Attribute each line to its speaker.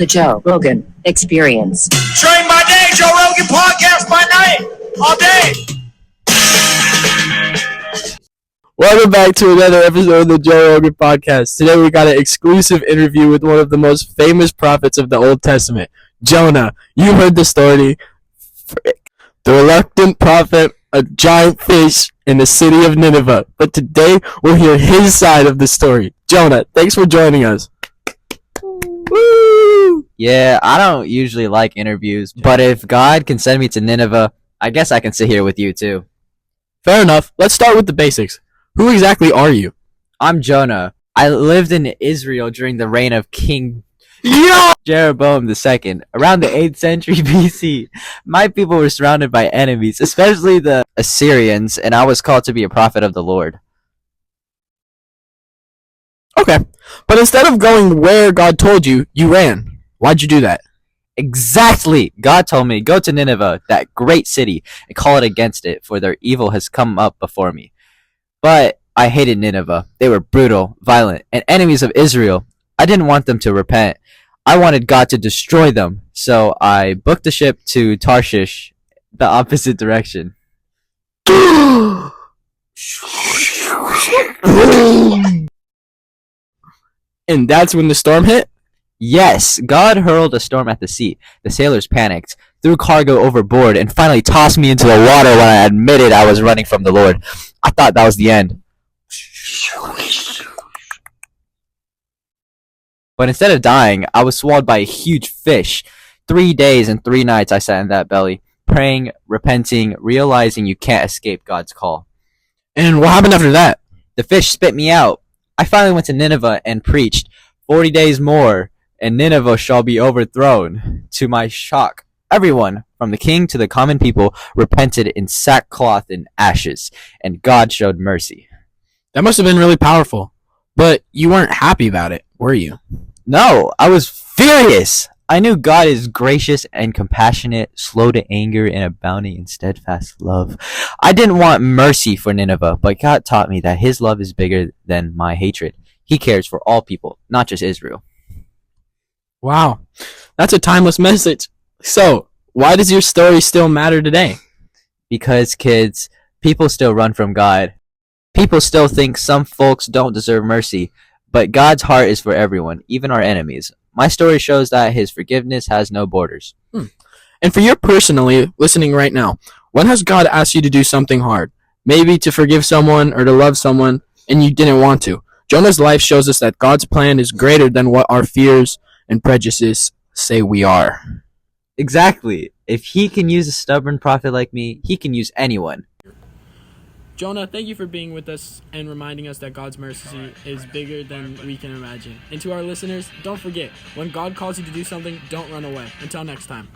Speaker 1: The Joe Rogan Experience.
Speaker 2: Train by day, Joe Rogan podcast by night, all day.
Speaker 3: Welcome back to another episode of the Joe Rogan podcast. Today we got an exclusive interview with one of the most famous prophets of the Old Testament, Jonah. You heard the story. The reluctant prophet, a giant fish in the city of Nineveh. But today we'll hear his side of the story. Jonah, thanks for joining us.
Speaker 4: Woo! Yeah, I don't usually like interviews, but if God can send me to Nineveh, I guess I can sit here with you too.
Speaker 3: Fair enough. Let's start with the basics. Who exactly are you?
Speaker 4: I'm Jonah. I lived in Israel during the reign of King Jeroboam II, around the 8th century BC. My people were surrounded by enemies, especially the Assyrians, and I was called to be a prophet of the Lord.
Speaker 3: Okay, but instead of going where God told you, you ran. Why'd you do that?
Speaker 4: Exactly! God told me, go to Nineveh, that great city, and call it against it, for their evil has come up before me. But I hated Nineveh. They were brutal, violent, and enemies of Israel. I didn't want them to repent. I wanted God to destroy them, so I booked a ship to Tarshish, the opposite direction.
Speaker 3: And that's when the storm hit?
Speaker 4: Yes, God hurled a storm at the sea. The sailors panicked, threw cargo overboard, and finally tossed me into the water when I admitted I was running from the Lord. I thought that was the end. But instead of dying, I was swallowed by a huge fish. 3 days and 3 nights I sat in that belly, praying, repenting, realizing you can't escape God's call.
Speaker 3: And what happened after that?
Speaker 4: The fish spit me out. I finally went to Nineveh and preached, 40 days more, and Nineveh shall be overthrown. To my shock, everyone, from the king to the common people, repented in sackcloth and ashes, and God showed mercy.
Speaker 3: That must have been really powerful. But you weren't happy about it, were you?
Speaker 4: No, I was furious. I knew God is gracious and compassionate, slow to anger, and abounding in steadfast love. I didn't want mercy for Nineveh, but God taught me that his love is bigger than my hatred. He cares for all people, not just Israel.
Speaker 3: Wow, that's a timeless message. So, why does your story still matter today?
Speaker 4: Because, kids, people still run from God. People still think some folks don't deserve mercy, but God's heart is for everyone, even our enemies. My story shows that his forgiveness has no borders.
Speaker 3: And for you personally, listening right now, when has God asked you to do something hard? Maybe to forgive someone or to love someone, and you didn't want to. Jonah's life shows us that God's plan is greater than what our fears and prejudices say we are.
Speaker 4: Exactly. If he can use a stubborn prophet like me, he can use anyone.
Speaker 3: Jonah, thank you for being with us and reminding us that God's mercy is bigger than we can imagine. And to our listeners, don't forget, when God calls you to do something, don't run away. Until next time.